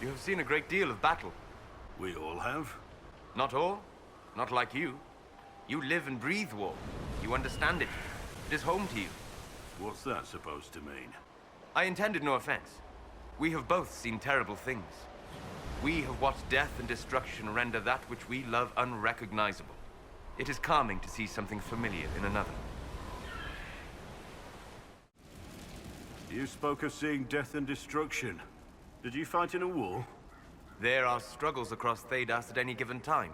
You have seen a great deal of battle. We all have. Not all. Not like you. You live and breathe war. You understand it. It is home to you. What's that supposed to mean? I intended no offense. We have both seen terrible things. We have watched death and destruction render that which we love unrecognizable. It is calming to see something familiar in another. You spoke of seeing death and destruction. Did you fight in a war? There are struggles across Thedas at any given time.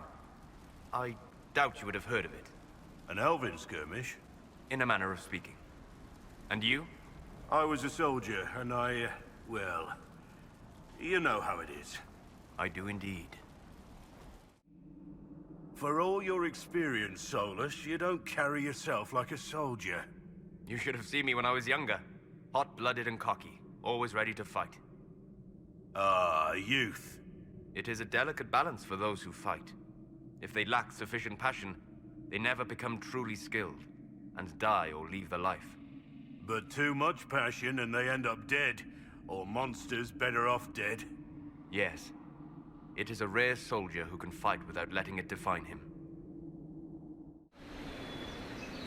I doubt you would have heard of it. An elven skirmish? In a manner of speaking. And you? I was a soldier, and well, you know how it is. I do indeed. For all your experience, Solas, you don't carry yourself like a soldier. You should have seen me when I was younger. Hot-blooded and cocky, always ready to fight. Ah, youth. It is a delicate balance for those who fight. If they lack sufficient passion, they never become truly skilled, and die or leave the life. But too much passion and they end up dead, or monsters better off dead. Yes. It is a rare soldier who can fight without letting it define him.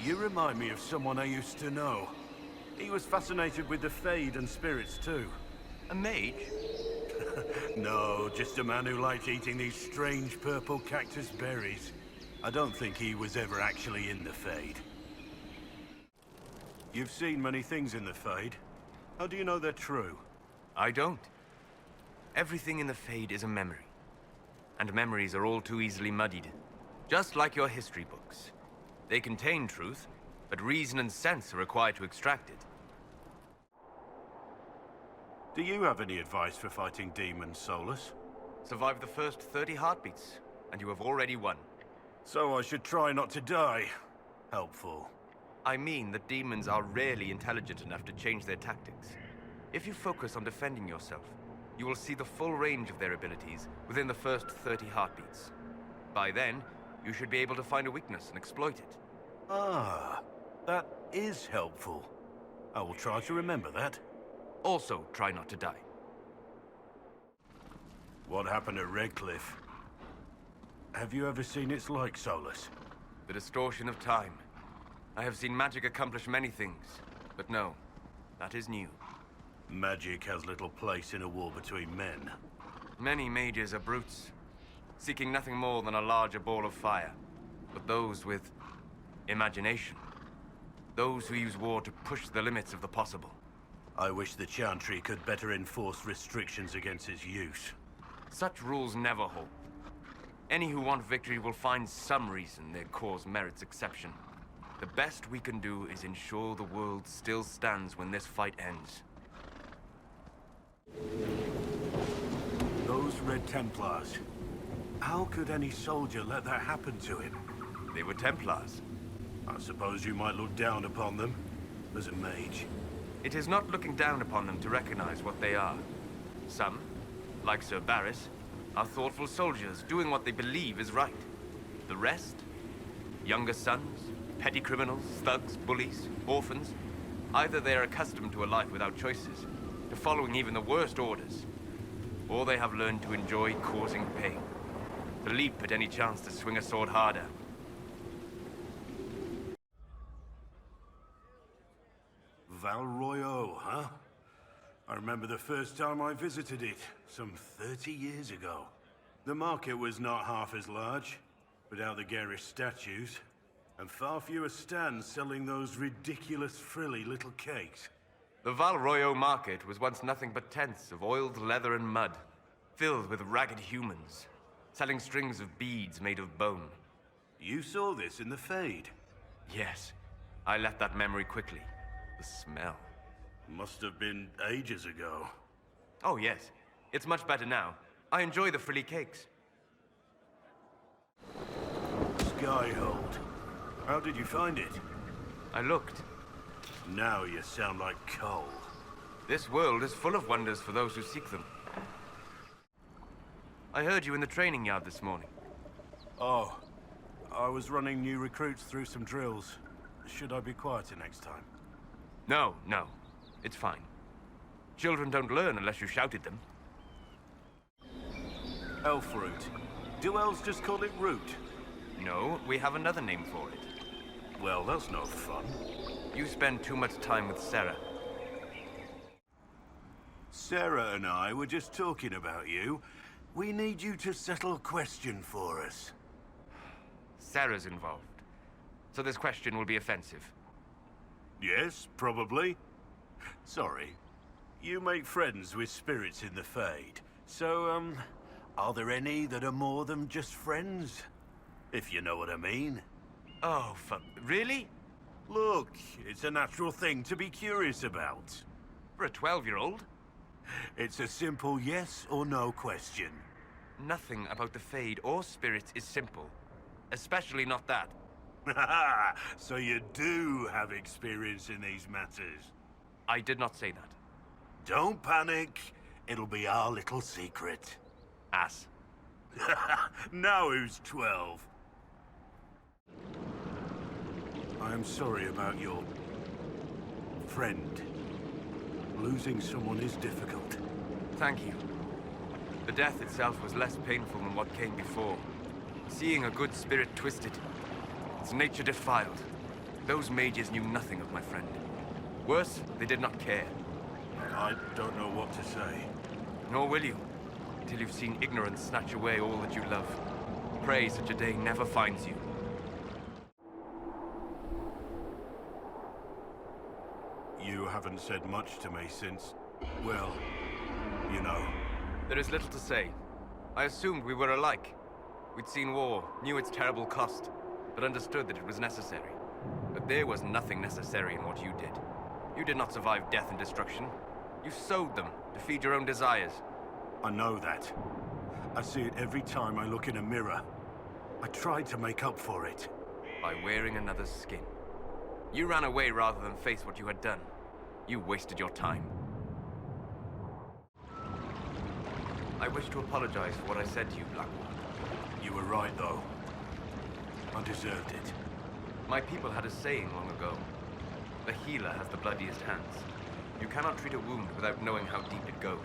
You remind me of someone I used to know. He was fascinated with the Fade and spirits too. A mage? No, just a man who liked eating these strange purple cactus berries. I don't think he was ever actually in the Fade. You've seen many things in the Fade. How do you know they're true? I don't. Everything in the Fade is a memory. And memories are all too easily muddied. Just like your history books. They contain truth, but reason and sense are required to extract it. Do you have any advice for fighting demons, Solas? Survive the first 30 heartbeats, and you have already won. So I should try not to die. Helpful. I mean that demons are rarely intelligent enough to change their tactics. If you focus on defending yourself, you will see the full range of their abilities within the first 30 heartbeats. By then, you should be able to find a weakness and exploit it. Ah, that is helpful. I will try to remember that. Also, try not to die. What happened at Redcliffe? Have you ever seen its like, Solas? The distortion of time. I have seen magic accomplish many things, but no, that is new. Magic has little place in a war between men. Many mages are brutes, seeking nothing more than a larger ball of fire. But those with imagination, those who use war to push the limits of the possible. I wish the Chantry could better enforce restrictions against its use. Such rules never hold. Any who want victory will find some reason their cause merits exception. The best we can do is ensure the world still stands when this fight ends. Those Red Templars. How could any soldier let that happen to him? They were Templars. I suppose you might look down upon them as a mage. It is not looking down upon them to recognize what they are. Some, like Sir Barris, are thoughtful soldiers doing what they believe is right. The rest? Younger sons, petty criminals, thugs, bullies, orphans. Either they are accustomed to a life without choices, to following even the worst orders, or they have learned to enjoy causing pain, to leap at any chance to swing a sword harder. Val Royeaux, huh? I remember the first time I visited it, some 30 years ago. The market was not half as large, without the garish statues, and far fewer stands selling those ridiculous frilly little cakes. The Val Royeaux market was once nothing but tents of oiled leather and mud, filled with ragged humans, selling strings of beads made of bone. You saw this in the Fade? Yes, I left that memory quickly. The smell. Must have been ages ago. Oh yes, it's much better now. I enjoy the frilly cakes. Skyhold. How did you find it? I looked. Now you sound like Cole. This world is full of wonders for those who seek them. I heard you in the training yard this morning. Oh, I was running new recruits through some drills. Should I be quieter next time? No, no. It's fine. Children don't learn unless you shout at them. Elf root. Do elves just call it root? No, we have another name for it. Well, that's no fun. You spend too much time with Sarah. Sarah and I were just talking about you. We need you to settle a question for us. Sarah's involved. So this question will be offensive. Yes, probably. Sorry. You make friends with spirits in the Fade. So, are there any that are more than just friends? If you know what I mean. Oh, really? Look, it's a natural thing to be curious about. For a 12-year-old? It's a simple yes or no question. Nothing about the Fade or spirits is simple. Especially not that. So you do have experience in these matters? I did not say that. Don't panic. It'll be our little secret. Ass. Now who's 12? I am sorry about your friend. Losing someone is difficult. Thank you. The death itself was less painful than what came before. Seeing a good spirit twisted, its nature defiled. Those mages knew nothing of my friend. Worse, they did not care. I don't know what to say. Nor will you, till you've seen ignorance snatch away all that you love. Pray such a day never finds you. You haven't said much to me since, well, you know. There is little to say. I assumed we were alike. We'd seen war, knew its terrible cost, but understood that it was necessary. But there was nothing necessary in what you did. You did not survive death and destruction. You sowed them to feed your own desires. I know that. I see it every time I look in a mirror. I tried to make up for it. By wearing another's skin. You ran away rather than face what you had done. You wasted your time. I wish to apologize for what I said to you, Blackwall. You were right, though. I deserved it. My people had a saying long ago. The healer has the bloodiest hands. You cannot treat a wound without knowing how deep it goes.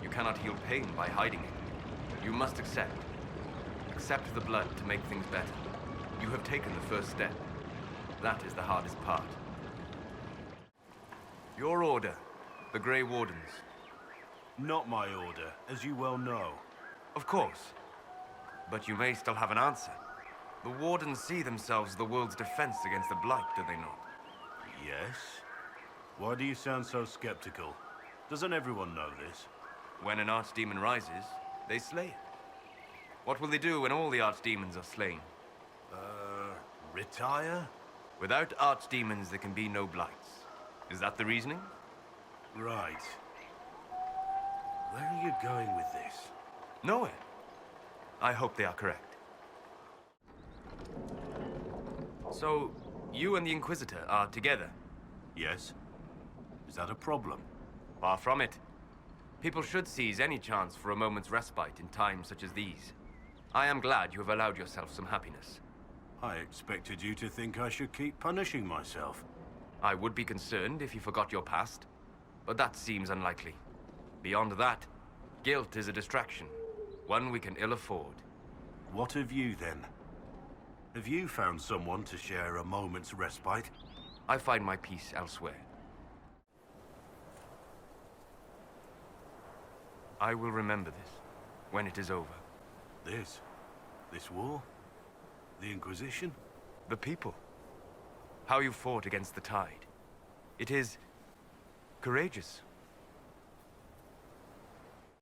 You cannot heal pain by hiding it. You must accept. Accept the blood to make things better. You have taken the first step. That is the hardest part. Your order, the Grey Wardens. Not my order, as you well know. Of course. But you may still have an answer. The Wardens see themselves as the world's defense against the Blight, do they not? Yes? Why do you sound so skeptical? Doesn't everyone know this? When an archdemon rises, they slay it. What will they do when all the archdemons are slain? Retire? Without archdemons, there can be no Blights. Is that the reasoning? Right. Where are you going with this? Nowhere. I hope they are correct. So, you and the Inquisitor are together? Yes? Is that a problem? Far from it. People should seize any chance for a moment's respite in times such as these. I am glad you have allowed yourself some happiness. I expected you to think I should keep punishing myself. I would be concerned if you forgot your past, but that seems unlikely. Beyond that, guilt is a distraction, one we can ill afford. What have you, then? Have you found someone to share a moment's respite? I find my peace elsewhere. I will remember this, when it is over. This? This war? The Inquisition? The people. How you fought against the tide. It is courageous,